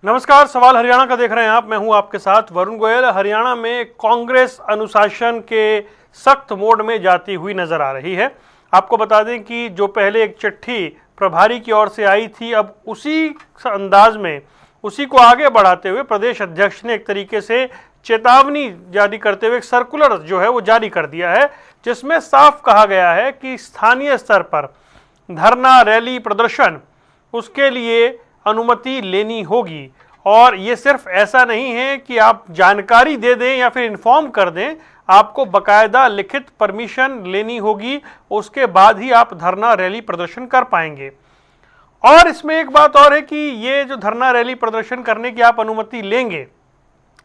नमस्कार, सवाल हरियाणा का देख रहे हैं आप। मैं हूं आपके साथ वरुण गोयल। हरियाणा में कांग्रेस अनुशासन के सख्त मोड में जाती हुई नजर आ रही है। आपको बता दें कि जो पहले एक चिट्ठी प्रभारी की ओर से आई थी, अब उसी अंदाज में उसी को आगे बढ़ाते हुए प्रदेश अध्यक्ष ने एक तरीके से चेतावनी जारी करते हुए एक सर्कुलर जो है वो जारी कर दिया है, जिसमें साफ कहा गया है कि स्थानीय स्तर पर धरना, रैली, प्रदर्शन उसके लिए अनुमति लेनी होगी। और ये सिर्फ ऐसा नहीं है कि आप जानकारी दे दें या फिर इन्फॉर्म कर दें, आपको बकायदा लिखित परमिशन लेनी होगी, उसके बाद ही आप धरना, रैली, प्रदर्शन कर पाएंगे। और इसमें एक बात और है कि ये जो धरना, रैली, प्रदर्शन करने की आप अनुमति लेंगे,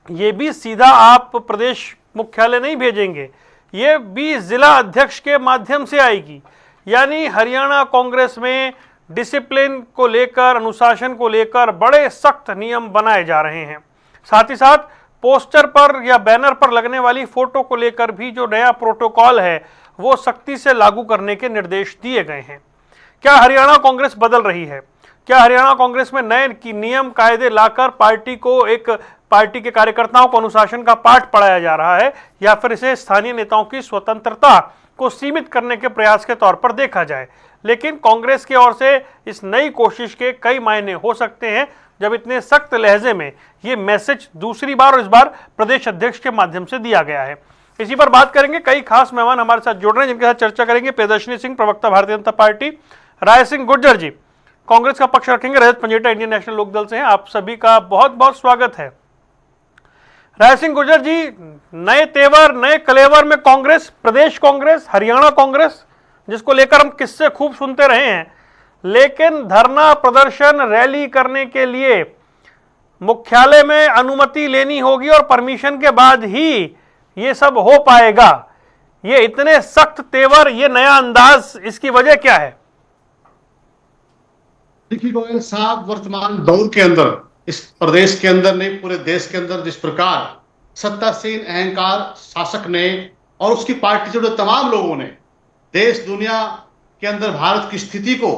ये भी सीधा आप प्रदेश मुख्यालय नहीं भेजेंगे, ये भी जिला अध्यक्ष के माध्यम से आएगी। यानी हरियाणा कांग्रेस में डिसिप्लिन को लेकर, अनुशासन को लेकर बड़े सख्त नियम बनाए जा रहे हैं। साथ ही साथ पोस्टर पर या बैनर पर लगने वाली फोटो को लेकर भी जो नया प्रोटोकॉल है वो सख्ती से लागू करने के निर्देश दिए गए हैं। क्या हरियाणा कांग्रेस बदल रही है? क्या हरियाणा कांग्रेस में नए नियम कायदे लाकर पार्टी के कार्यकर्ताओं को अनुशासन का पाठ पढ़ाया जा रहा है, या फिर इसे स्थानीय नेताओं की स्वतंत्रता को सीमित करने के प्रयास के तौर पर देखा जाए? लेकिन कांग्रेस की ओर से इस नई कोशिश के कई मायने हो सकते हैं, जब इतने सख्त लहजे में ये मैसेज दूसरी बार और इस बार प्रदेश अध्यक्ष के माध्यम से दिया गया है। इसी पर बात करेंगे। कई खास मेहमान हमारे साथ जुड़ रहे हैं, जिनके साथ चर्चा करेंगे। प्रियदर्शनी सिंह, प्रवक्ता भारतीय जनता पार्टी, राय सिंह गुर्जर जी कांग्रेस का पक्ष रखेंगे, रजत पंजेटा इंडियन नेशनल लोकदल से हैं। आप सभी का बहुत बहुत स्वागत है। राय सिंह गुर्जर जी, नए तेवर, नए कलेवर में कांग्रेस, प्रदेश कांग्रेस, हरियाणा कांग्रेस, जिसको लेकर हम किस्से खूब सुनते रहे हैं, लेकिन धरना, प्रदर्शन, रैली करने के लिए मुख्यालय में अनुमति लेनी होगी और परमिशन के बाद ही ये सब हो पाएगा। ये इतने सख्त तेवर, ये नया अंदाज, इसकी वजह क्या है? देखिए गोयल साहब, वर्तमान दौर के अंदर, इस प्रदेश के अंदर नहीं पूरे देश के अंदर जिस प्रकार सत्तासीन अहंकार शासक ने और उसकी पार्टी से जुड़े तमाम लोगों ने देश दुनिया के अंदर भारत की स्थिति को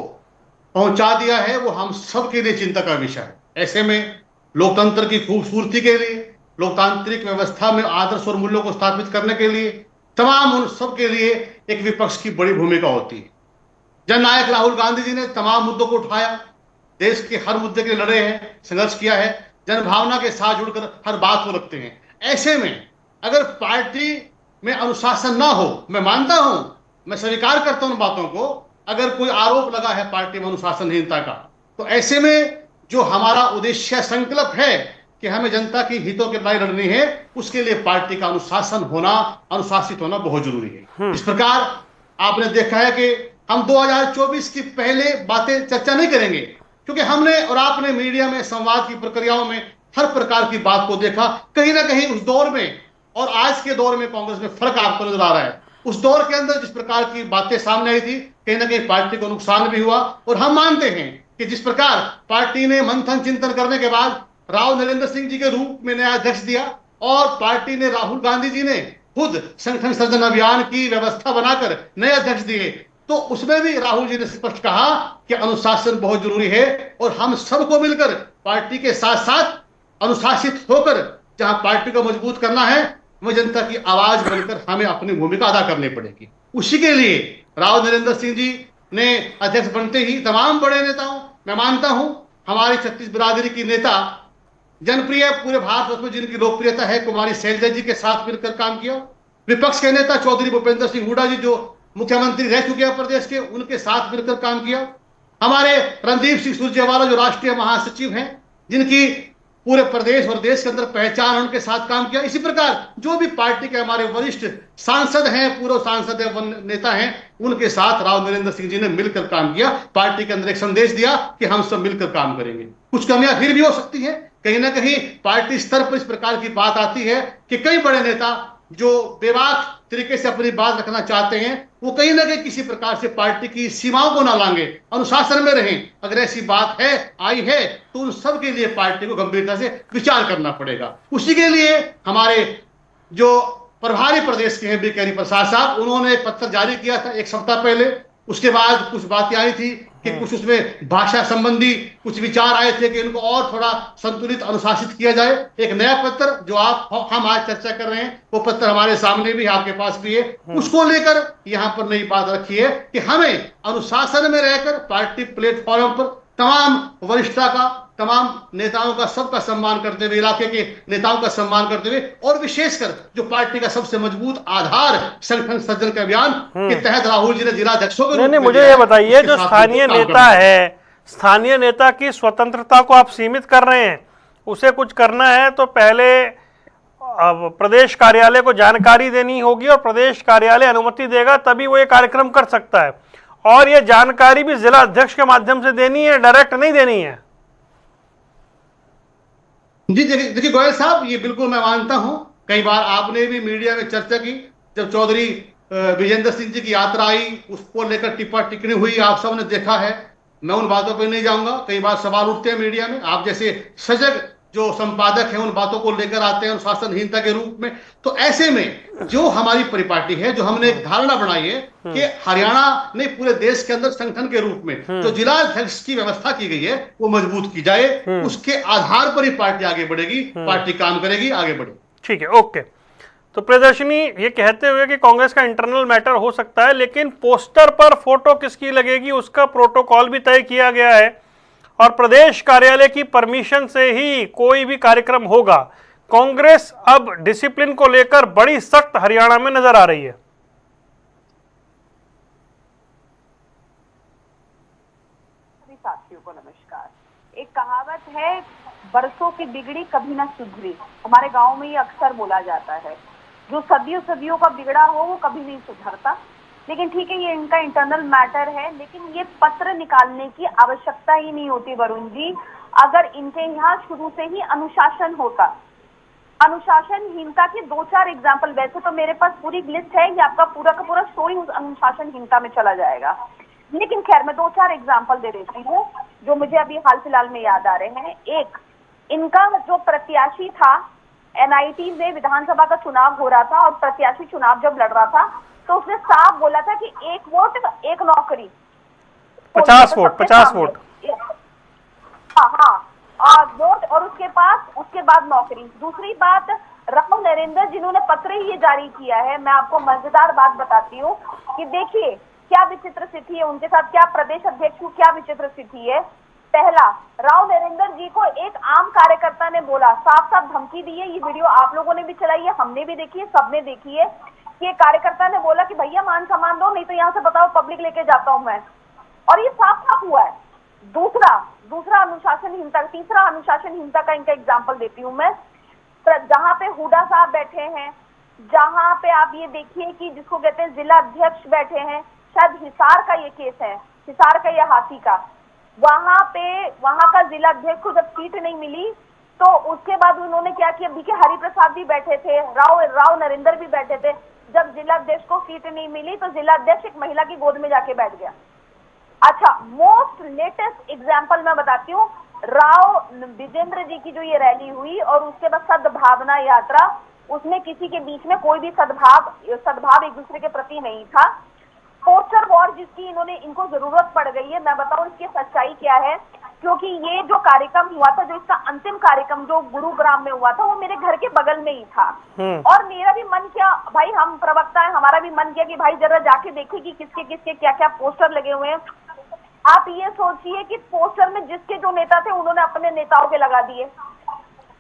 पहुंचा दिया है, वो हम सब के लिए चिंता का विषय है। ऐसे में लोकतंत्र की खूबसूरती के लिए, लोकतांत्रिक व्यवस्था में आदर्श और मूल्यों को स्थापित करने के लिए तमाम उन सब के लिए एक विपक्ष की बड़ी भूमिका होती है। जननायक राहुल गांधी जी ने तमाम मुद्दों को उठाया, देश के हर मुद्दे के लिए लड़े हैं, संघर्ष किया है, जनभावना के साथ जुड़कर हर बात को रखते हैं। ऐसे में अगर पार्टी में अनुशासन ना हो, मैं मानता हूं, मैं स्वीकार करता हूं उन बातों को, अगर कोई आरोप लगा है पार्टी में अनुशासनहीनता का, तो ऐसे में जो हमारा उद्देश्य संकल्प है कि हमें जनता की हितों की लड़ाई लड़नी है, उसके लिए पार्टी का अनुशासन होना, अनुशासित होना बहुत जरूरी है। इस प्रकार आपने देखा है कि हम 2024 की पहले बातें चर्चा नहीं करेंगे, क्योंकि हमने और आपने मीडिया में संवाद की प्रक्रियाओं में हर प्रकार की बात को देखा। कहीं ना कहीं उस दौर में और आज के दौर में कांग्रेस में फर्क आपको नजर आ रहा है। उस दौर के अंदर जिस प्रकार की बातें सामने आई थी, कहीं ना कहीं पार्टी को नुकसान भी हुआ, और हम मानते हैं कि जिस प्रकार पार्टी ने मंथन चिंतन करने के बाद राव नरेंद्र सिंह जी के रूप में नया अध्यक्ष दिया और पार्टी ने राहुल गांधी जी ने खुद संगठन सर्जन अभियान की व्यवस्था बनाकर नए अध्यक्ष दिए, तो उसमें भी राहुल जी ने स्पष्ट कहा कि अनुशासन बहुत जरूरी है और हम सबको मिलकर पार्टी के साथ साथ अनुशासित होकर जहां पार्टी को मजबूत करना है, वह जनता की आवाज बनकर हमें अपनी भूमिका अदा करनी पड़ेगी। उसी के लिए राव नरेंद्र सिंह जी ने अध्यक्ष बनते ही तमाम बड़े नेताओं, मैं मानता हूं हमारी छत्तीस बिरादरी की नेता, जनप्रिय पूरे भारतवर्ष में जिनकी लोकप्रियता है, कुमारी शैलजा जी के साथ मिलकर काम किया। विपक्ष के नेता चौधरी भूपेंद्र सिंह हुड्डा जी जो मुख्यमंत्री रह चुके हैं प्रदेश के, उनके साथ मिलकर काम किया। हमारे रणदीप सिंह सुरजेवाला जो राष्ट्रीय महासचिव हैं, जिनकी पूरे प्रदेश और देश के अंदर पहचान, उनके साथ काम किया। इसी प्रकार जो भी पार्टी के हमारे वरिष्ठ सांसद हैं, पूर्व सांसद है, नेता हैं, उनके साथ राव नरेंद्र सिंह जी ने मिलकर काम किया। पार्टी के अंदर एक संदेश दिया कि हम सब मिलकर काम करेंगे। कुछ कमियां फिर भी हो सकती है, कहीं ना कहीं पार्टी स्तर पर इस प्रकार की बात आती है कि कई बड़े नेता जो बेबाक तरीके से अपनी बात रखना चाहते हैं, वो कहीं ना कहीं किसी प्रकार से पार्टी की सीमाओं को ना लांगे, अनुशासन में रहें। अगर ऐसी बात है, आई है, तो उन सब के लिए पार्टी को गंभीरता से विचार करना पड़ेगा। उसी के लिए हमारे जो प्रभारी प्रदेश के हैं बीके हरिप्रसाद साहब, उन्होंने एक पत्र जारी किया था एक सप्ताह पहले। उसके बाद कुछ बातें आई थी कि कुछ उसमें भाषा संबंधी कुछ विचार आए थे कि इनको और थोड़ा संतुलित अनुशासित किया जाए। एक नया पत्र जो हम आज चर्चा कर रहे हैं, वो पत्र हमारे सामने भी, आपके पास भी है, उसको लेकर यहाँ पर नई बात रखी है कि हमें अनुशासन में रहकर पार्टी प्लेटफॉर्म पर तमाम वरिष्ठता का, तमाम नेताओं का, सबका सम्मान करते हुए, इलाके के नेताओं का सम्मान करते हुए, और विशेषकर जो पार्टी का सबसे मजबूत आधार संगठन सृजन के अभियान के तहत राहुल जी ने जिलाध्यक्षों के रूप में, मुझे ये बताइए, जो स्थानीय नेता है, स्थानीय नेता की स्वतंत्रता को आप सीमित कर रहे हैं। उसे कुछ करना है तो पहले प्रदेश कार्यालय को जानकारी देनी होगी और प्रदेश कार्यालय अनुमति देगा, तभी वो ये कार्यक्रम कर सकता है। और ये जानकारी भी जिला अध्यक्ष के माध्यम से देनी है, डायरेक्ट नहीं देनी है। जी देखिए गोयल साहब, ये बिल्कुल मैं मानता हूं। कई बार आपने भी मीडिया में चर्चा की, जब चौधरी विजेंद्र सिंह जी की यात्रा आई, उसको लेकर टिप्पा टिप्पणी हुई, आप सबने देखा है। मैं उन बातों पर नहीं जाऊंगा। कई बार सवाल उठते हैं मीडिया में, आप जैसे सजग जो संपादक हैं उन बातों को लेकर आते हैं अनुशासनहीनता के रूप में। तो ऐसे में जो हमारी परिपाटी है, जो हमने एक धारणा बनाई है कि हरियाणा ने पूरे देश के अंदर संगठन के रूप में जो जिला अध्यक्ष की व्यवस्था की गई है वो मजबूत की जाए, उसके आधार पर ही पार्टी आगे बढ़ेगी, पार्टी काम करेगी, आगे बढ़ेगी। ठीक है, ओके। तो प्रियदर्शनी, ये कहते हुए कि कांग्रेस का इंटरनल मैटर हो सकता है, लेकिन पोस्टर पर फोटो किसकी लगेगी उसका प्रोटोकॉल भी तय किया गया है और प्रदेश कार्यालय की परमिशन से ही कोई भी कार्यक्रम होगा। कांग्रेस अब डिसिप्लिन को लेकर बड़ी सख्त हरियाणा में नजर आ रही है। सभी साथियों को नमस्कार। एक कहावत है, बरसों की बिगड़ी कभी ना सुधरी। हमारे गांव में ये अक्सर बोला जाता है, जो सदियों सदियों का बिगड़ा हो वो कभी नहीं सुधरता। लेकिन ठीक है, ये इनका इंटरनल मैटर है, लेकिन ये पत्र निकालने की आवश्यकता ही नहीं होती वरुण जी। अगर इनके यहाँ शुरू से ही अनुशासन होता, अनुशासनहीनता के 2-4 एग्जाम्पल, वैसे तो मेरे पास पूरी लिस्ट है, ये आपका पूरा का पूरा शो ही उस अनुशासनहीनता में चला जाएगा, लेकिन खैर मैं 2-4 एग्जाम्पल दे देती हूँ जो मुझे अभी हाल फिलहाल में याद आ रहे हैं। एक, इनका जो प्रत्याशी था, एनआईटी में विधानसभा का चुनाव हो रहा था और प्रत्याशी चुनाव जब लड़ रहा था तो उसने साफ बोला था कि 1 वोट 1 नौकरी, 50 वोट। हाँ, वोट और उसके बाद नौकरी। दूसरी बात, राव नरेंद्र जिन्होंने पत्र ही ये जारी किया है, मैं आपको मजेदार बात बताती हूँ कि देखिए क्या विचित्र स्थिति है उनके साथ, क्या प्रदेश अध्यक्ष को क्या विचित्र स्थिति है। पहला, राव नरेंद्र जी को एक आम कार्यकर्ता ने बोला, साफ साफ धमकी दी है, ये वीडियो आप लोगों ने भी चलाई है, हमने भी देखी है, सबने देखी है, कि कार्यकर्ता ने बोला कि भैया मान सम्मान दो, नहीं तो यहाँ से बताओ पब्लिक लेके जाता हूं मैं, और ये साफ साफ हुआ है। दूसरा अनुशासनहीनता, तीसरा अनुशासनहीनता का इनका एग्जाम्पल देती हूँ मैं। जहाँ पे हुडा साहब बैठे हैं, जहाँ पे आप ये देखिए कि जिसको कहते हैं जिला अध्यक्ष बैठे हैं, शायद हिसार का ये केस है, हिसार का या हाथी का, वहां का जिला अध्यक्ष को जब सीट नहीं मिली तो उसके बाद उन्होंने क्या किया, बीके हरि प्रसाद भी बैठे थे, राव नरेंद्र भी बैठे थे। जब जिला अध्यक्ष को सीट नहीं मिली तो जिला अध्यक्ष एक महिला की गोद में जाके बैठ गया। अच्छा, मोस्ट लेटेस्ट एग्जाम्पल मैं बताती हूँ, राव विजेंद्र जी की जो ये रैली हुई और उसके बाद सद्भावना यात्रा, उसमें किसी के बीच में कोई भी सद्भाव एक दूसरे के प्रति नहीं था। पोस्टर वॉर जिसकी इनको जरूरत पड़ गई है, मैं बताऊं इसकी सच्चाई क्या है, क्योंकि ये जो कार्यक्रम हुआ था, जो इसका अंतिम कार्यक्रम जो गुरुग्राम में हुआ था, वो मेरे घर के बगल में ही था। और मेरा भी मन किया, भाई हम प्रवक्ता है, हमारा भी मन किया कि भाई जरा जाके देखे कि किसके किसके क्या क्या पोस्टर लगे हुए हैं। आप ये सोचिए कि पोस्टर में जिसके जो नेता थे उन्होंने अपने नेताओं के लगा दिए,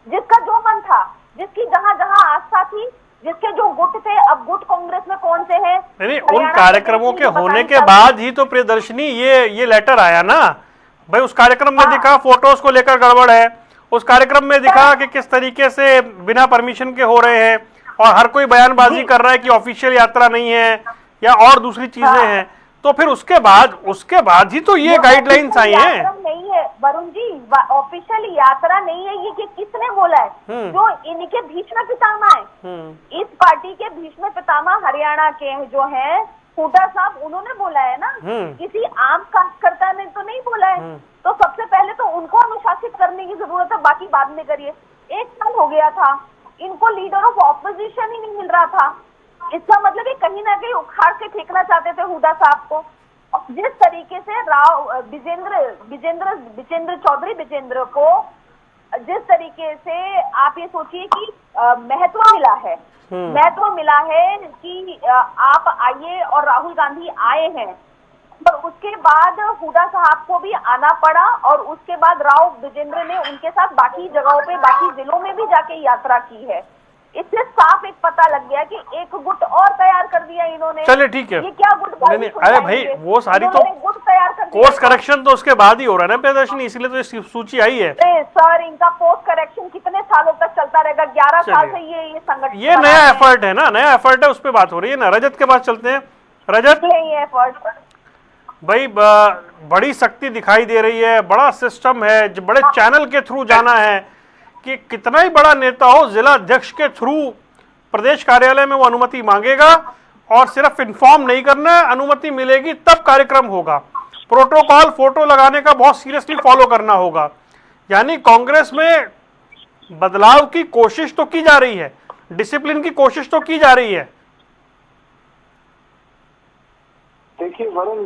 जिसका जो मन था, जिसकी जहां जहां आस्था थी, जिसके जो गुट थे। अब गुट कांग्रेस में कौन से हैं? नहीं, उन कार्यक्रमों के होने के बाद ही तो प्रियदर्शनी ये लेटर आया ना भाई। उस कार्यक्रम में दिखा फोटोज को लेकर गड़बड़ है, उस कार्यक्रम में दिखा कि किस तरीके से बिना परमिशन के हो रहे हैं और हर कोई बयानबाजी कर रहा है कि ऑफिशियल यात्रा नहीं है या और दूसरी चीजें हैं। तो फिर उसके बाद ही तो ये गाइडलाइंस आई हैं। नहीं है वरुण जी, ऑफिशियल यात्रा नहीं है, ये किसने बोला है? जो इनके भीष्म पितामह है, इस पार्टी के भीष्म पितामह हरियाणा के जो हैं हुड्डा साहब, उन्होंने बोला है ना, किसी आम कार्यकर्ता ने तो नहीं बोला है। तो सबसे पहले तो उनको अनुशासित करने की जरूरत है, बाकी बाद में करिए। 1 साल हो गया था, इनको लीडर ऑफ ऑपोजिशन ही नहीं मिल रहा था। इसका मतलब कहीं ना कहीं उखाड़ के फेंकना चाहते थे हुड्डा साहब को। जिस तरीके से राव विजेंद्र चौधरी विजेंद्र को जिस तरीके से आप ये सोचिए कि महत्व मिला है, महत्व मिला है कि आप आइए और राहुल गांधी आए हैं, और उसके बाद हुडा साहब को भी आना पड़ा, और उसके बाद राव विजेंद्र ने उनके साथ बाकी जगहों पे, बाकी जिलों में भी जाके यात्रा की है। इससे साफ एक पता लग गया कि एक गुट और तैयार कर दिया इन्होंने। चलिए ठीक है, ये क्या गुट? नहीं, अरे भाई वो सारी तो गुट तैयार कर दिया। कोर्स करेक्शन तो उसके बाद ही हो रहा है ना प्रियदर्शनी, इसलिए तो ये सूची आई है। सर, इनका पोस्ट करेक्शन कितने सालों तक चलता रहेगा? 11 साल से ये संगठन, ये नया एफर्ट है ना, नया एफर्ट है, उस पर बात हो रही है ना। रजत के पास चलते हैं। रजत ये एफर्ट भाई, बड़ी शक्ति दिखाई दे रही है, बड़ा सिस्टम है, बड़े चैनल के थ्रू जाना है कि कितना ही बड़ा नेता हो, जिला अध्यक्ष के थ्रू प्रदेश कार्यालय में वो अनुमति मांगेगा, और सिर्फ इन्फॉर्म नहीं करना है, अनुमति मिलेगी तब कार्यक्रम होगा। प्रोटोकॉल फोटो लगाने का बहुत सीरियसली फॉलो करना होगा। यानी कांग्रेस में बदलाव की कोशिश तो की जा रही है, डिसिप्लिन की कोशिश तो की जा रही है। देखिए वरुण,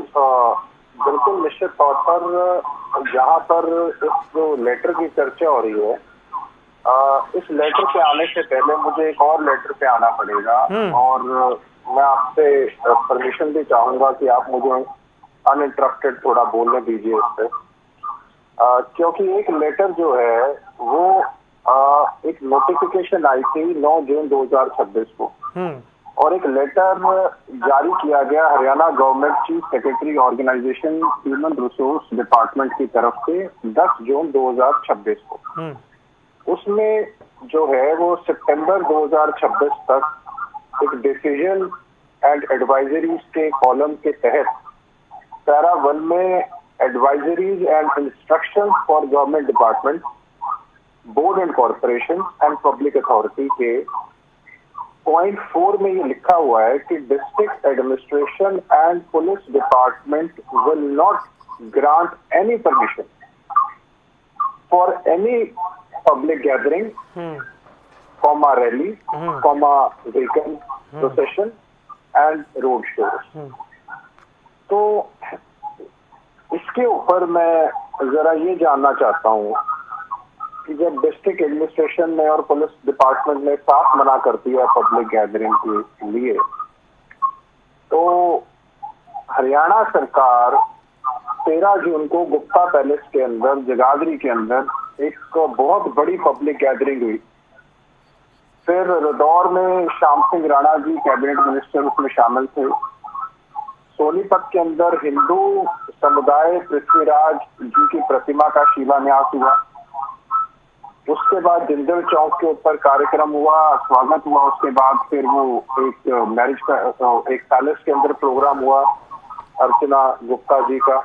बिल्कुल निश्चित तौर पर जहां पर इस जो लेटर की चर्चा हो रही है, इस लेटर पे आने से पहले मुझे एक और लेटर पे आना पड़ेगा, और मैं आपसे परमिशन भी चाहूंगा कि आप मुझे अनइंटरप्टेड थोड़ा बोलने दीजिए इस पे, क्योंकि एक लेटर जो है वो एक नोटिफिकेशन आई थी 9 जून 2026 को, और एक लेटर जारी किया गया Haryana government chief secretary organisation human resource department की तरफ से 10 जून 2026 को। उसमें जो है वो सितंबर 2026 तक एक डिसीजन एंड एडवाइजरीज के कॉलम के तहत पैरा 1 में advisories and instructions for government department, board and corporation and public authority के पॉइंट 4 में ये लिखा हुआ है कि district administration and police department will not grant any permission for any public gathering, comma rally, comma vehicle procession and road shows. तो इसके ऊपर मैं जरा ये जानना चाहता हूँ कि जब डिस्ट्रिक्ट एडमिनिस्ट्रेशन ने और पुलिस डिपार्टमेंट ने साफ मना कर दिया पब्लिक गैदरिंग के लिए, तो हरियाणा सरकार 13 जून को गुप्ता पैलेस के अंदर जगाधरी के अंदर एक बहुत बड़ी पब्लिक गैदरिंग हुई। फिर रदौर में श्याम सिंह राणा जी कैबिनेट मिनिस्टर उसमें शामिल थे। सोनीपत के अंदर हिंदू समुदाय पृथ्वीराज जी की प्रतिमा का शिलान्यास हुआ। उसके बाद जिंदल चौक के ऊपर कार्यक्रम हुआ, स्वागत हुआ। उसके बाद फिर वो एक मैरिज का एक पैलेस के अंदर प्रोग्राम हुआ अर्चना गुप्ता जी का,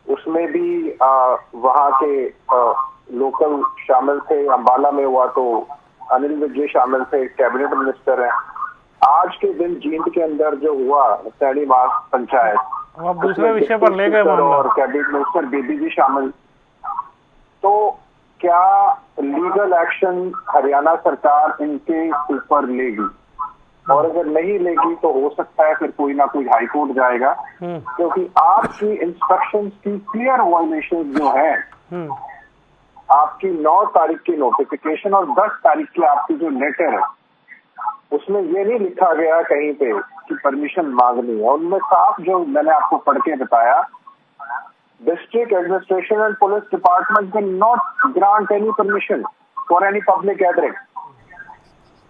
उसमें भी वहाँ के लोकल शामिल थे। अंबाला में हुआ तो अनिल विजय शामिल थे, कैबिनेट मिनिस्टर हैं। आज के दिन जींद के अंदर जो हुआ सैनी मास पंचायत, आप दूसरे विषय पर ले गए और कैबिनेट मिनिस्टर बेबी जी शामिल। तो क्या लीगल एक्शन हरियाणा सरकार इनके ऊपर लेगी, और अगर नहीं लेगी तो हो सकता है फिर कोई ना कोई हाई कोर्ट जाएगा, क्योंकि आपकी इंस्ट्रक्शंस की क्लियर वायलेशन जो है, आपकी 9 तारीख की नोटिफिकेशन और 10 तारीख की आपकी जो लेटर है उसमें ये नहीं लिखा गया कहीं पे कि परमिशन मांगनी है। उनमें साफ जो मैंने आपको पढ़ के बताया, district administration and police department can not grant any permission for any public gathering.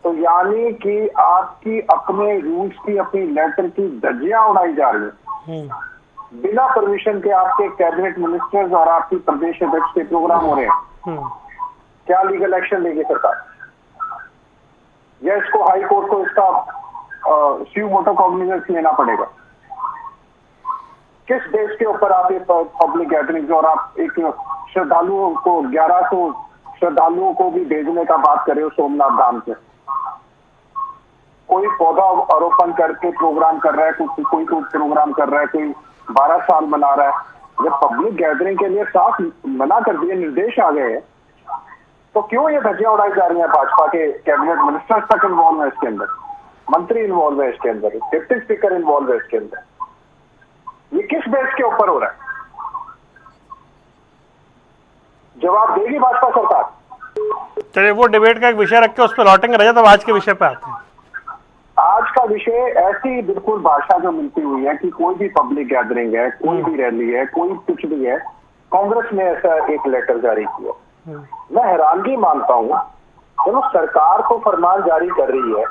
तो यानी कि आपकी अपने रूल्स की, अपनी लेटर की धज्जियां उड़ाई जा रही है। बिना परमिशन के आपके कैबिनेट मिनिस्टर्स और आपकी प्रदेश अध्यक्ष के प्रोग्राम हो रहे हैं। क्या लीगल एक्शन लेगी सरकार, या इसको हाई कोर्ट को इसका स्यू मोटो कॉग्निजेंस लेना पड़ेगा? किस बेस के ऊपर आप ये पब्लिक गैदरिंग, और आप एक श्रद्धालुओं को 1100 श्रद्धालुओं को भी भेजने का बात कर रहे हो सोमनाथ धाम से, कोई पौधा आरोपण करके प्रोग्राम कर रहा है, कोई प्रोग्राम कर रहा है, कोई 12 साल मना रहा है। जब पब्लिक गैदरिंग के लिए साफ मना कर दिए, निर्देश आ गए, तो क्यों ये धज्जियां उड़ाई जा रही हैं? भाजपा के कैबिनेट मिनिस्टर तक इन्वॉल्व है इसके अंदर, मंत्री इन्वॉल्व है इसके अंदर, डिप्टी स्पीकर इन्वॉल्व है इसके अंदर। ये किस बेस के ऊपर हो रहा है? जवाब देगी भाजपा सरकार। चलिए वो डिबेट का एक विषय रख के उस पर लौटेंगे। रजत, अब आज के विषय पे आते हैं। आज का विषय ऐसी बिल्कुल भाषा जो मिलती हुई है कि कोई भी पब्लिक गैदरिंग है, कोई भी रैली है, कोई कुछ भी है, कांग्रेस ने ऐसा एक लेटर जारी किया। मैं हैरानगी मानता हूं, चलो सरकार तो फरमान जारी कर रही है,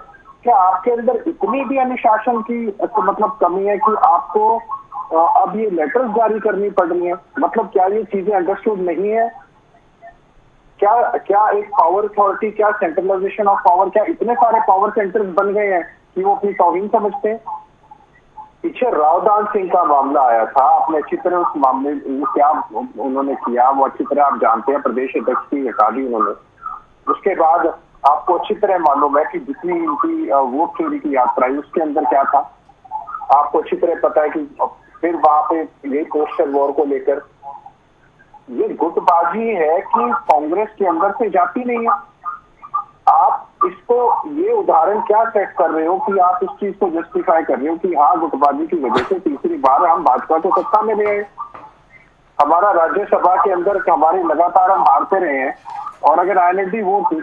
क्या आपके अंदर इतनी भी अनुशासन की मतलब कमी है कि आपको अब ये लेटर्स जारी करनी पड़ रही है? मतलब क्या ये चीजें अंडरस्टूड नहीं है? क्या एक पावर अथॉरिटी, क्या सेंट्रलाइजेशन ऑफ पावर, क्या इतने सारे पावर सेंटर्स बन गए हैं कि वो अपनी तौहीन समझते हैं? पीछे रावदान सिंह का मामला आया था, आपने अच्छी तरह उस मामले में क्या उन्होंने किया वो अच्छी तरह आप जानते हैं। प्रदेश अध्यक्ष की हटा दी उन्होंने। उसके बाद आपको अच्छी तरह मालूम है कि जितनी इनकी वोट चोरी की यात्रा है उसके अंदर क्या था। आपको अच्छी तरह पता है कि फिर वहां पे ये पोस्टल वॉर को लेकर ये गुटबाजी है कि कांग्रेस के अंदर से जाती नहीं है। आप इसको ये उदाहरण क्या सेट कर रहे हो कि आप इस चीज को जस्टिफाई कर रहे हो कि हाँ गुटबाजी की वजह से तीसरी बार हम भाजपा को सत्ता में ले आए। हमारा राज्यसभा के अंदर हमारे लगातार हम हारते रहे हैं और अगर आईएनएलडी वोट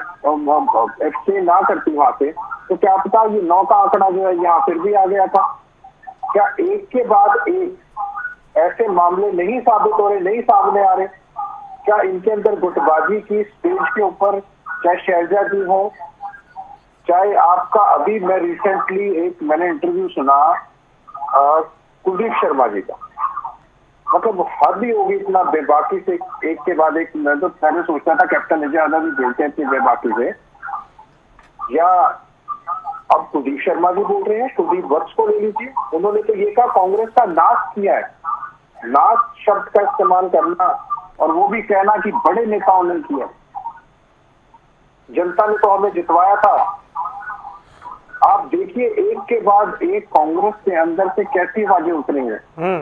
एक्सचेंज ना करती वहां से तो क्या पता ये 9 का आंकड़ा जो है यहाँ फिर भी आ गया था। क्या एक के बाद एक ऐसे मामले नहीं साबित हो रहे, नहीं सामने आ रहे? क्या इनके अंदर गुटबाजी की स्टेज के ऊपर चाहे शैलजा जी हो, चाहे आपका अभी मैं रिसेंटली मैंने इंटरव्यू सुना कुलदीप शर्मा जी का, मतलब हद ही होगी इतना बेबाकी से एक के बाद एक। मैं तो पहले सोचता था कैप्टन अजय यादव भी बोलते हैं इतनी बेबाकी से, या अब कुलदीप शर्मा भी बोल रहे हैं। कुलदीप वत्स को ले लीजिए, उन्होंने तो ये कहा कांग्रेस का नाश किया है। नाश शब्द का इस्तेमाल करना और वो भी कहना कि बड़े नेताओं ने किया। जनता ने तो हमें जितवाया था। आप देखिए एक के बाद एक कांग्रेस के अंदर से कैसी आवाजें उतरी हैं।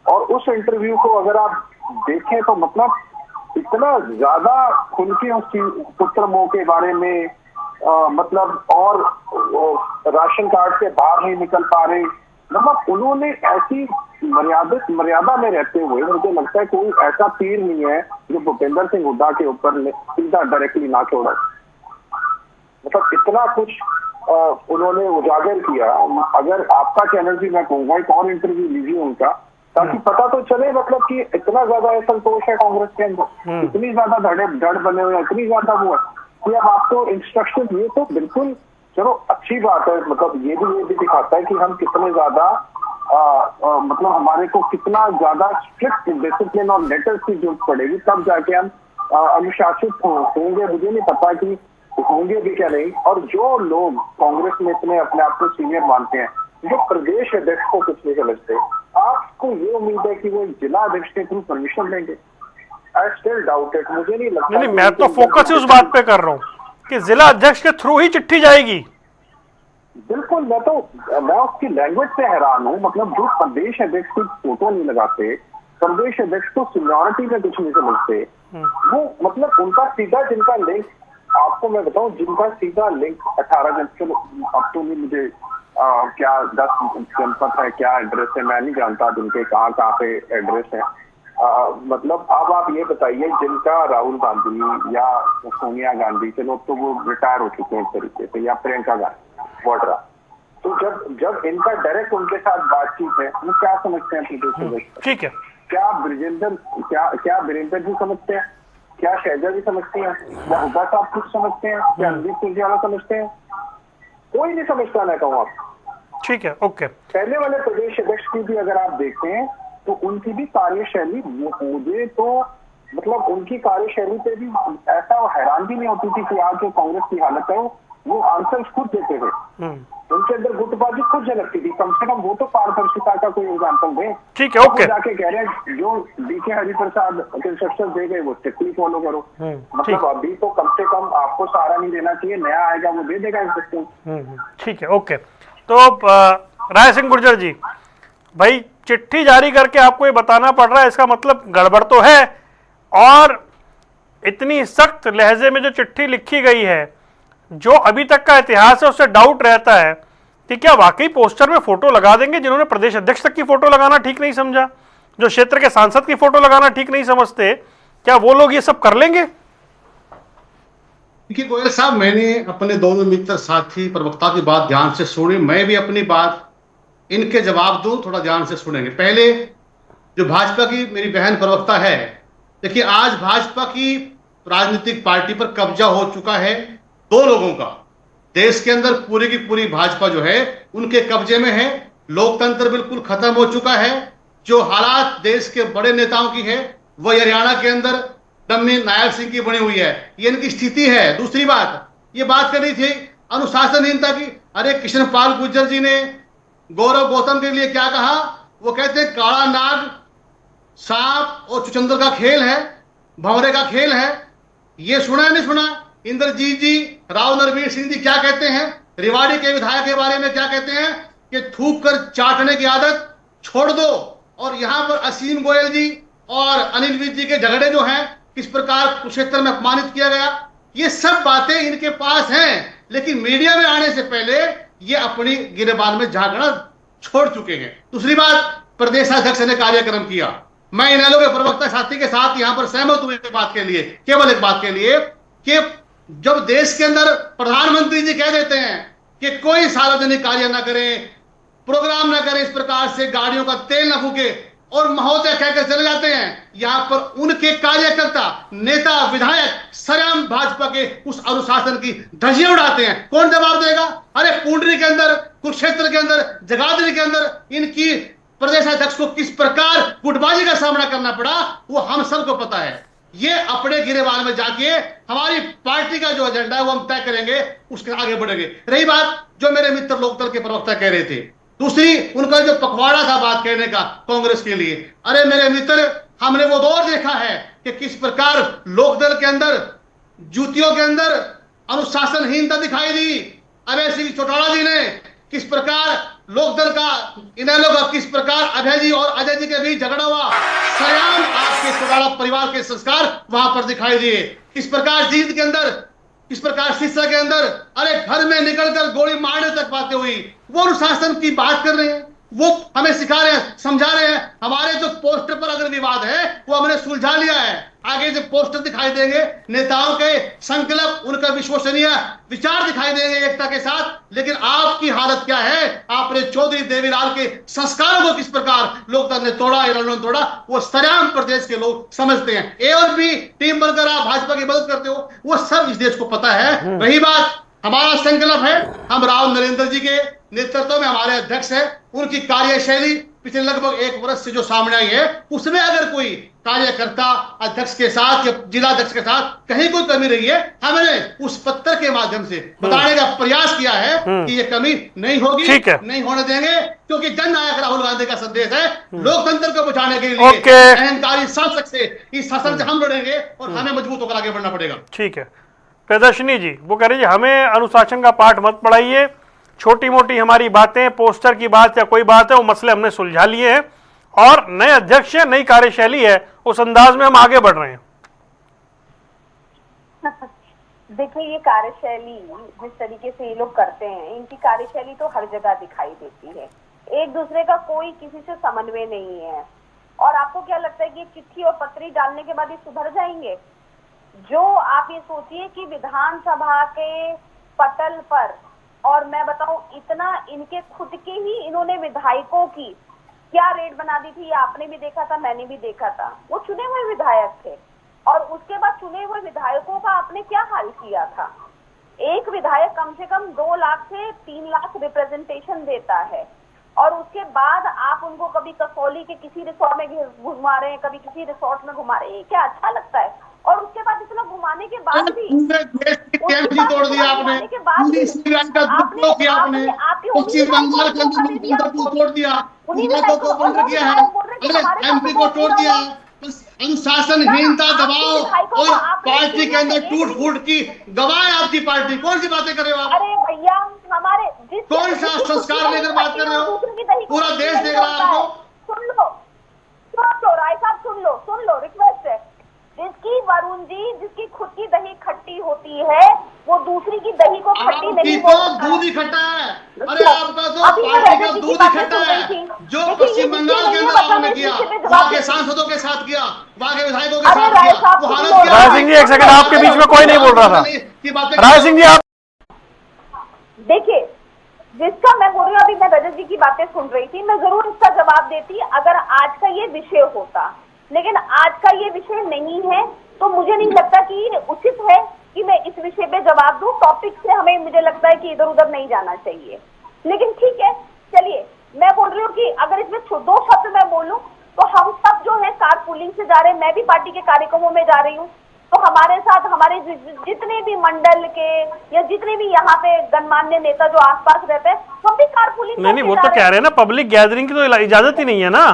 और उस इंटरव्यू को अगर आप देखें तो मतलब इतना ज्यादा खुल के उस पुत्र मोह के बारे में मतलब और राशन कार्ड से बाहर नहीं निकल पा रहे, मतलब उन्होंने ऐसी मर्यादा में रहते हुए मुझे लगता है कोई ऐसा तीर नहीं है जो भूपेंद्र सिंह हुड्डा के ऊपर सीधा डायरेक्टली ना छोड़ा। मतलब इतना कुछ उन्होंने उजागर किया। अगर आपका चैनल भी मैं कहूंगा एक और इंटरव्यू लीजिए उनका, ताकि पता तो चले मतलब कि इतना ज्यादा असंतोष है कांग्रेस के अंदर, इतनी ज्यादा धड़ बने हुए, इतनी ज्यादा वो है कि अब आपको इंस्ट्रक्शन ये तो बिल्कुल चलो अच्छी बात है। मतलब ये भी दिखाता है कि हम कितने ज्यादा मतलब हमारे को कितना ज्यादा स्ट्रिक्ट डिसिप्लिन और लेटर्स की जरूरत पड़ेगी तब जाके हम अनुशासित होंगे। मुझे नहीं पता कि होंगे भी क्या नहीं। और जो लोग कांग्रेस में इतने अपने आप को सीनियर मानते हैं, जो प्रदेश अध्यक्ष को कुछ नहीं समझते, आपको ये उम्मीद है कि वो जिला अध्यक्ष के थ्रू परमिशन देंगे? I still doubt it. मुझे नहीं लगता। नहीं, मैं तो फोकस ही उस बात पे कर रहा हूँ कि जिला अध्यक्ष के थ्रू ही चिट्ठी जाएगी। बिल्कुल, मैं उसकी लैंग्वेज से हैरान हूँ। मतलब जो प्रदेश अध्यक्ष की फोटो नहीं लगाते, प्रदेश अध्यक्ष को सीनियरिटी में कुछ नहीं समझते, वो मतलब उनका सीधा जिनका लिंक आपको मैं बताऊं, जिनका सीधा लिंक 18 जन, चलो अब तो नहीं मुझे क्या 10 जनपद है, क्या एड्रेस है मैं नहीं जानता, जिनके कहाँ पे एड्रेस है। मतलब अब आप ये बताइए जिनका राहुल गांधी या सोनिया गांधी, चलो तो वो रिटायर हो चुके हैं एक तरीके से, या प्रियंका गांधी वाड्रा, तो जब इनका डायरेक्ट उनके साथ बातचीत है, वो क्या समझते हैं प्रदेश? ठीक है, क्या वीरेंद्र जी समझते हैं? क्या शैलजा जी समझती हैं? क्या हुड्डा साहब कुछ समझते हैं? क्या रणदीप सुरजेवाला समझते हैं? कोई नहीं समझता, मैं कहूँ आप। ठीक है, ओके। पहले वाले प्रदेश अध्यक्ष की भी अगर आप देखते हैं तो उनकी भी कार्यशैली, मुझे तो मतलब उनकी कार्यशैली पे भी ऐसा हैरान भी नहीं होती थी कि आज जो कांग्रेस की हालत है वो आंसर्स खुद देते थे। उनके अंदर गुटबाजी खुद झलकती थी। कम से कम वो तो पारदर्शिता का कोई एग्जाम्पल दे। ठीक है, ओके। जाके कह रहे हैं जो डीके हरिप्रसाद इंस्ट्रक्शन दे गए वो स्ट्रिक्टली फॉलो करो। मतलब अभी तो कम से कम आपको सहारा नहीं देना चाहिए, नया आएगा वो दे देगा इंस्ट्रक्शन। ठीक है, ओके। तो राय सिंह गुर्जर जी, भाई चिट्ठी जारी करके आपको ये बताना पड़ रहा है, इसका मतलब गड़बड़ तो है। और इतनी सख्त लहजे में जो चिट्ठी लिखी गई है, जो अभी तक का इतिहास है उससे डाउट रहता है कि क्या वाकई पोस्टर में फोटो लगा देंगे जिन्होंने प्रदेश अध्यक्ष तक की फोटो लगाना ठीक नहीं समझा, जो क्षेत्र के सांसद की फोटो लगाना ठीक नहीं समझते, क्या वो लोग ये सब कर लेंगे? देखिए गोयल साहब, मैंने अपने दोनों मित्र साथी प्रवक्ता की बात ध्यान से सुनी, मैं भी अपनी बात इनके जवाब दूं, थोड़ा ध्यान से सुनेंगे। पहले जो भाजपा की मेरी बहन प्रवक्ता है, देखिए आज भाजपा की राजनीतिक पार्टी पर कब्जा हो चुका है दो लोगों का। देश के अंदर पूरी की पूरी भाजपा जो है उनके कब्जे में है, लोकतंत्र बिल्कुल खत्म हो चुका है। जो हालात देश के बड़े नेताओं की है वह हरियाणा के अंदर डम्मी नायक सिंह की बनी हुई है, ये इनकी स्थिति है। दूसरी बात, ये बात करनी थी अनुशासनहीनता की। अरे कृष्णपाल गुर्जर जी ने गौरव गौतम के लिए क्या कहा? वो कहते हैं काला नाग सांप और चुचंदर का खेल है, भंवरे का खेल है। ये सुना है नहीं सुना? इंद्रजीत जी, राव नरवीर सिंह जी क्या कहते हैं? रेवाड़ी के विधायक के बारे में क्या कहते हैं कि थूक कर चाटने की आदत छोड़ दो। और यहां पर असीम गोयल जी और अनिल विज जी के झगड़े जो हैं, किस प्रकार कुरुक्षेत्र में अपमानित किया गया, ये सब बातें इनके पास हैं, लेकिन मीडिया में आने से पहले ये अपनी गिरेबान में झांकना छोड़ चुके हैं। दूसरी बात, प्रदेशाध्यक्ष ने कार्यक्रम किया। मैं इन लोगों के प्रवक्ता साथी के साथ यहां पर सहमत हूं एक बात के लिए, केवल एक बात के लिए, कि जब देश के अंदर प्रधानमंत्री जी कह देते हैं कि कोई सार्वजनिक कार्य ना करें, प्रोग्राम ना करें, इस प्रकार से गाड़ियों का तेल ना फूके, और महोदय कहकर चले जाते हैं, यहां पर उनके कार्यकर्ता, नेता, विधायक सरेआम भाजपा के उस अनुशासन की धज्जियां उड़ाते हैं। कौन जवाब देगा? अरे पुंडरी के अंदर, कुरुक्षेत्र के अंदर, जगाधरी के अंदर इनकी प्रदेशाध्यक्ष को किस प्रकार गुटबाजी का सामना करना पड़ा वो हम सबको पता है। ये अपने गिरेबान में जाके हमारी पार्टी का जो एजेंडा है वो हम तय करेंगे, उसके आगे बढ़ेंगे। रही बात जो मेरे मित्र लोकदल के प्रवक्ता कह रहे थे, दूसरी उनका जो पखवाड़ा था बात कहने का कांग्रेस के लिए, अरे मेरे मित्र, हमने वो दौर देखा है कि किस प्रकार लोकदल के अंदर, जूतियों के अंदर अनुशासनहीनता दिखाई दी। अभय सिंह चौटाला जी ने किस प्रकार लोकदल का, इनेलो का किस प्रकार अभय जी और अजय जी के बीच झगड़ा हुआ, सरेआम आपके चौटाला परिवार के संस्कार वहां पर दिखाई दिए। किस प्रकार जींद के अंदर, किस प्रकार सिरसा के अंदर, अरे घर में निकलकर गोली मारने तक बातें हुई। वो अनुशासन की बात कर रहे हैं, वो हमें सिखा रहे हैं, समझा रहे हैं। हमारे जो पोस्टर पर अगर विवाद है वो हमने सुलझा लिया है। आगे जो पोस्टर दिखाई देंगे नेताओं के संकल्प, उनका विश्वसनीय विचार दिखाई देंगे एकता के साथ। लेकिन आपकी हालत क्या है? आपने चौधरी देवीलाल के संस्कारों को किस प्रकार लोकतंत्र ने तोड़ा, इन्होंने तोड़ा, वो सरेआम प्रदेश के लोग समझते हैं। ए और बी टीम बनकर आप भाजपा की मदद करते हो, वो सब इस देश को पता है। वही बात, हमारा संकल्प है, हम राव नरेंद्र जी के नेतृत्व में हमारे अध्यक्ष है, उनकी कार्यशैली पिछले लगभग 1 वर्ष से जो सामने आई है, उसमें अगर कोई कार्यकर्ता अध्यक्ष के साथ या जिलाध्यक्ष के साथ कहीं कोई कमी रही है, हमने उस पत्र के माध्यम से बताने का प्रयास किया है कि ये कमी नहीं होगी, नहीं होने देंगे, क्योंकि जननायक राहुल गांधी का संदेश है लोकतंत्र को बचाने के लिए अहंकारी शासक से, इस शासन से हम लड़ेंगे और हमें मजबूत होकर आगे बढ़ना पड़ेगा। ठीक है, प्रियदर्शनी जी वो कह रही है हमें अनुशासन का पाठ मत पढ़ाइए, छोटी मोटी हमारी बातें, पोस्टर की बात या कोई बात है, वो मसले हमने सुलझा लिए हैं और नए अध्यक्ष है, नई कार्यशैली है, उस अंदाज में हम आगे बढ़ रहे हैं। देखिए, ये कार्यशैली जिस तरीके से ये लोग करते हैं, इनकी कार्यशैली तो हर जगह दिखाई देती है। एक दूसरे का कोई किसी से समन्वय नहीं है। और आपको क्या लगता है कि चिट्ठी और पत्री डालने के बाद ये सुधर जाएंगे? जो आप ये सोचिए कि विधानसभा के पटल पर, और मैं बताऊं इतना इनके खुद के ही इन्होंने विधायकों की क्या रेट बना दी थी, आपने भी देखा था, मैंने भी देखा था। वो चुने हुए विधायक थे और उसके बाद चुने हुए विधायकों का आपने क्या हाल किया था। एक विधायक कम से कम 2 लाख से 3 लाख रिप्रेजेंटेशन देता है और उसके बाद आप उनको कभी कसौली के किसी रिसोर्ट में घुमा रहे हैं, कभी किसी रिसोर्ट में घुमा रहे हैं, क्या अच्छा लगता है? और उसके बाद इतना घुमाने के बाद भी तोड़ दिया आपने, पश्चिम बंगाल के अंदर को तोड़ दिया, को बंद किया है, एमपी को तोड़ दिया। अनुशासनहीनता, दबाव और पार्टी के अंदर टूट फूट की गवाह आपकी पार्टी। कौन सी बातें कर रहे हो आप? अरे भैया, हमारे कौन सा संस्कार लेकर बात कर रहे हो? पूरा देश देख रहा है आपको। सुन लो राय साहब, सुन लो, रिक्वेस्ट है। जिसकी खुद की दही खट्टी होती है वो दूसरी की दही को खट्टी नहीं तो बोलता। दूध ही खट्टा है। अरे आपका तो अभी मैं पार्टी का रजत जी की दूध ही बातें खट्टा सुन रही है। थी। जो देखिए, ये पश्चिम विषय बंगाल के नहीं है, अंदर बस आपने मैं इस किया, विषय पे जवाब वहां के देती हूँ। सांसदों के साथ किया, वहां के विधायकों के अरे साथ राय किया, साहब वो खुद हालत बोल क्या रहे राय हैं। सिंह जी एक सेकंड, आपके बीच में कोई नहीं बोल रहा था। की बातें राय सिंह जी आप देखिए, जिसका मैं बोल रही हूँ, अभी मैं रजत जी की बातें सुन रही थी, मैं जरूर इसका जवाब देती अगर आज का ये विषय होता, लेकिन आज का ये विषय नहीं है, तो मुझे नहीं लगता कि ये उचित है कि मैं इस विषय पे जवाब दूं। टॉपिक से हमें, मुझे लगता है कि इधर उधर नहीं जाना चाहिए, लेकिन ठीक है, चलिए। मैं बोल रही हूँ कि अगर इसमें दो शब्द मैं बोलूं, तो हम सब जो है कार पुलिंग से जा रहे हैं, मैं भी पार्टी के कार्यक्रमों में जा रही हूँ, तो हमारे साथ हमारे जितने भी मंडल के या जितने भी यहाँ पे गणमान्य नेता जो आसपास रहते हैं, हम भी कार पुलिंग नहीं, वो तो कह रहे हैं ना, पब्लिक गैदरिंग की तो इजाजत ही नहीं है ना।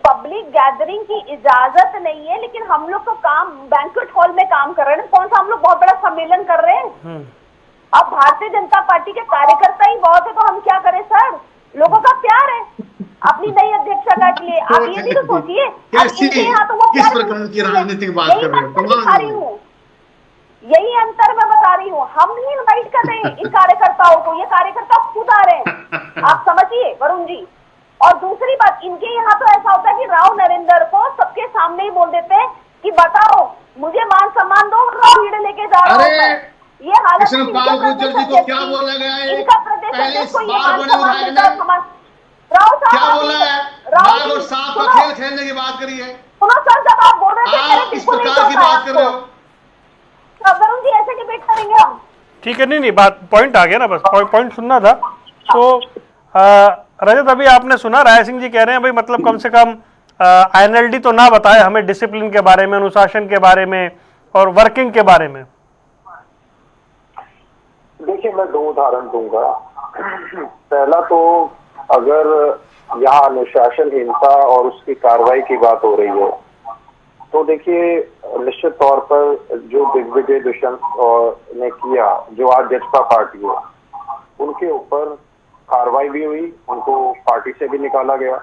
पब्लिक गैदरिंग की इजाजत नहीं है, लेकिन हम लोग तो काम बैंक्वेट हॉल में काम कर रहे हैं। कौन सा हम लोग बहुत बड़ा सम्मेलन कर रहे हैं? अब भारतीय जनता पार्टी के कार्यकर्ता ही बहुत है, तो हम क्या करें सर? लोगों का प्यार है अपनी नई अध्यक्षता के लिए। आप ये भी तो सोचिए, अब इनके यहाँ तो वो किस प्रकार की राजनीतिक बात कर रहे हो? दिखा रही हूँ, यही अंतर मैं बता रही हूँ। हम ही इनवाइट कर रहे हैं इन कार्यकर्ताओं को, ये कार्यकर्ता खुद आ रहे हैं, आप समझिए वरुण जी। और दूसरी बात, इनके यहाँ तो ऐसा होता है कि राव नरेंद्र को सबके सामने ही बोल देते हैं कि बताओ मुझे मान सम्मान दो, राव भीड़ लेके जा रहा हूँ मैं। ये हालत कृष्णपाल गुर्जर जी को क्या बोला गया है? इनका प्रदेश पहले अध्यक्ष को ये बार मान बड़े सम्मान विधायक देता है। राव साहब क्या बोला है? नाग और सांप का खेल खेलने की बात करी है। सुनो सर, जब आप बोल रहे थे आप किस प्रकार की बात कर रहे हो? वरुण जी ऐसे डिबेट करेंगे हम? ठीक है, नहीं बात पॉइंट आ गया ना, बस पॉइंट सुनना था। तो रजत, अभी आपने सुना राय सिंह जी कह रहे हैं भाई, मतलब कम से कम INLD तो ना बताए हमें डिसिप्लिन के बारे में, अनुशासन के बारे में और वर्किंग के बारे में। देखिए, मैं दो उदाहरण दूंगा। पहला तो, अगर यहाँ अनुशासनहीनता और उसकी कार्रवाई की बात हो रही है, तो देखिए निश्चित तौर पर जो दिग्विजय दुष्यंत ने किया, जो आज जसपा पार्टी है, उनके ऊपर कार्रवाई भी हुई, उनको पार्टी से भी निकाला गया।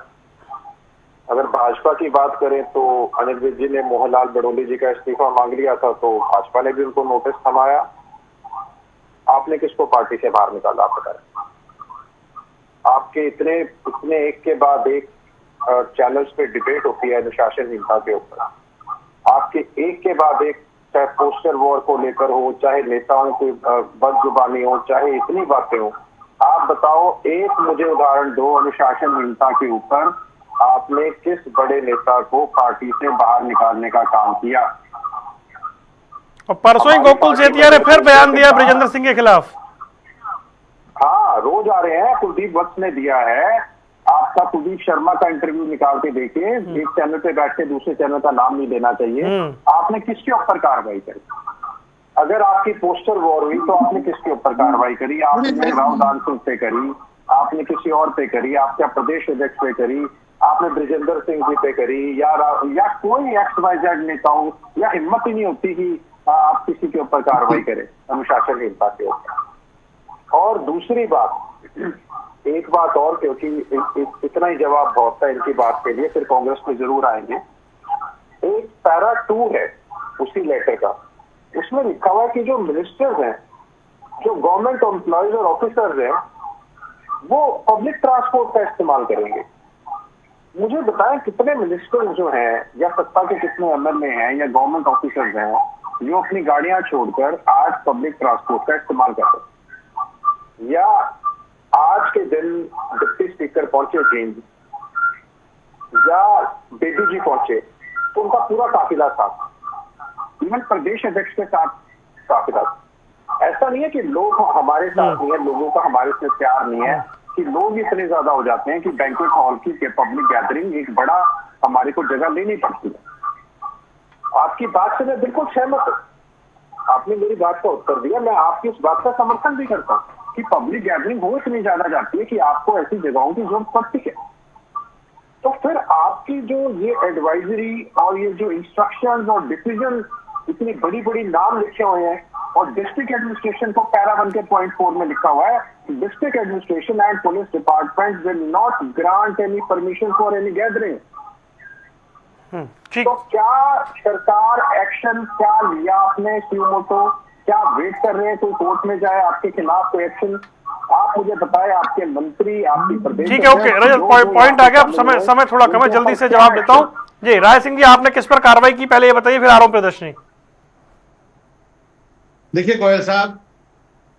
अगर भाजपा की बात करें तो अनिल विज जी ने मोहनलाल बड़ोली जी का इस्तीफा मांग लिया था, तो भाजपा ने भी उनको नोटिस थमाया। आपने किसको पार्टी से बाहर निकाला? आप बताएं। आपके इतने एक के बाद एक चैनल्स पे डिबेट होती है अनुशासनहीनता के ऊपर, आपके एक के बाद एक, चाहे पोस्टर वॉर को लेकर हो, चाहे नेताओं की बदजुबानी हो, चाहे इतनी बातें हो। आप बताओ, एक मुझे उदाहरण दो अनुशासनहीनता के ऊपर आपने किस बड़े नेता को पार्टी से बाहर निकालने का काम किया? और परसों ही गोकुल सेतिया ने फिर बयान दिया ब्रिजेंद्र सिंह के खिलाफ। हाँ, रोज आ रहे हैं। कुलदीप वत्स ने दिया है, आपका कुलदीप शर्मा का इंटरव्यू निकाल के देखिए, एक चैनल पे बैठ के दूसरे चैनल का नाम नहीं देना चाहिए। आपने किसके ऊपर कार्रवाई करी? अगर आपकी पोस्टर वॉर हुई तो आपने किसके ऊपर कार्रवाई करी? आपने राव दानसिंह पे करी, आपने किसी और पे करी, आपके प्रदेश अध्यक्ष पे करी, आपने ब्रिजेंद्र सिंह जी पे करी, या कोई XYZ नेता हो, या हिम्मत ही नहीं होती कि आप किसी के ऊपर कार्रवाई करें अनुशासनहीनता के ऊपर। और दूसरी बात, एक बात और, क्योंकि इतना ही जवाब बहुत था इनकी बात के लिए, फिर कांग्रेस पे जरूर आएंगे। एक पैरा 2 है उसी लेटर का, उसमें लिखा हुआ है कि जो मिनिस्टर्स हैं, जो गवर्नमेंट एम्प्लॉयज और ऑफिसर्स हैं, वो पब्लिक ट्रांसपोर्ट का इस्तेमाल करेंगे। मुझे बताएं, कितने मिनिस्टर्स जो हैं, या सत्ता के कितने MLA हैं, या गवर्नमेंट ऑफिसर्स हैं, जो अपनी गाड़ियां छोड़कर आज पब्लिक ट्रांसपोर्ट का इस्तेमाल करते हैं? या आज के दिन डिप्टी स्पीकर पहुंचे जींद, या बेटी जी पहुंचे, तो उनका पूरा काफिला साथ, इवन प्रदेश अध्यक्ष के साथ काफिला। ऐसा नहीं है कि लोग हमारे साथ नहीं है, लोगों का हमारे से प्यार नहीं है, कि लोग इतने ज्यादा हो जाते हैं कि बैंक्वेट हॉल की पब्लिक गैदरिंग एक बड़ा हमारे को जगह लेनी पड़ती है। आपकी बात से मैं बिल्कुल सहमत हूँ, आपने मेरी बात का उत्तर दिया। मैं आपकी इस बात का समर्थन भी करता हूँ कि पब्लिक गैदरिंग हो इतनी ज्यादा जाती है कि आपको ऐसी जगहों की जरूरत पड़ती है। तो फिर आपकी जो ये एडवाइजरी और ये जो इंस्ट्रक्शंस और डिसीजन, इतनी बड़ी बड़ी नाम लिखे हुए हैं, और डिस्ट्रिक्ट एडमिनिस्ट्रेशन को पैरा 1 के पॉइंट 4 में लिखा हुआ है, district administration and police department will not grant any permission for any gathering. ठीक। तो क्या सरकार एक्शन क्या लिया आपने सुमोटो, क्या वेट कर रहे हैं कोई कोर्ट में जाए आपके खिलाफ कोई एक्शन? आप मुझे बताएं, आपके मंत्री, आपकी प्रदेश, ठीक है, ओके रजत, पॉइंट आ गया। अब समय थोड़ा कम है, जल्दी से जवाब देता हूं जी। राय सिंह जी, आपने किस पर कार्रवाई की, पहले ये बताइए, फिर आरोप प्रदर्शनी। देखिए गोयल साहब,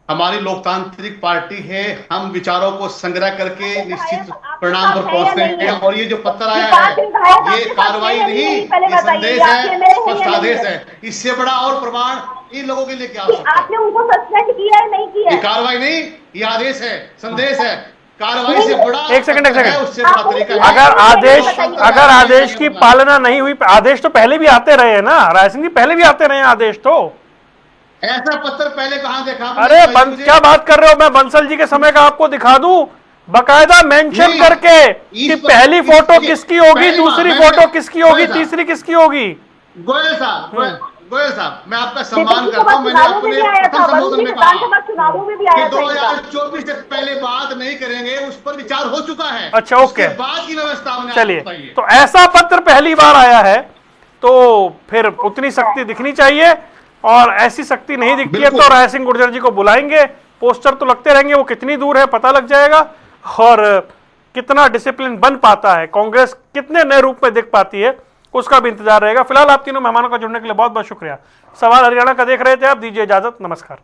हमारी लोकतांत्रिक पार्टी है, हम विचारों को संग्रह करके निश्चित परिणाम पर पहुंचते हैं। और ये जो पत्र आया है, ये कार्रवाई नहीं, ये संदेश है, स्पष्ट आदेश है। इससे बड़ा और प्रमाण इन लोगों के लिए क्या हो सकता है? आपने उनको सस्पेंड किया है, नहीं किया? ये कार्रवाई नहीं, ये आदेश है, संदेश है। कार्रवाई से बड़ा एक सेकंड, उससे बड़ा तरीका है। अगर आदेश की पालना नहीं हुई, आदेश तो पहले भी आते रहे हैं ना राय सिंह जी, पहले भी आते रहे हैं आदेश तो। ऐसा पत्र पहले कहां देखा? अरे क्या बात कर रहे हो? मैं बंसल जी के समय का आपको दिखा दूं, बकायदा मेंशन करके कि पहली फोटो किसकी होगी, दूसरी फोटो किसकी होगी, तीसरी किसकी होगी। गोयल साहब, मैं आपका सम्मान करता हूं। मैंने अपने प्रथम संबोधन में कहा कि 2024 से पहले बात नहीं करेंगे, उस पर विचार हो चुका है। अच्छा, ओके, उसके बाद की व्यवस्था हमने चलिए। आपको बताई है। तो ऐसा पत्र पहली बार आया है तो फिर उतनी शक्ति दिखनी चाहिए, और ऐसी शक्ति नहीं दिखती है तो राय सिंह गुर्जर जी को बुलाएंगे, पोस्टर तो लगते रहेंगे, वो कितनी दूर है पता लग जाएगा, और कितना डिसिप्लिन बन पाता है, कांग्रेस कितने नए रूप में दिख पाती है, उसका भी इंतजार रहेगा। फिलहाल आप तीनों मेहमानों का जुड़ने के लिए बहुत बहुत शुक्रिया। सवाल हरियाणा का देख रहे थे आप, दीजिए इजाजत, नमस्कार।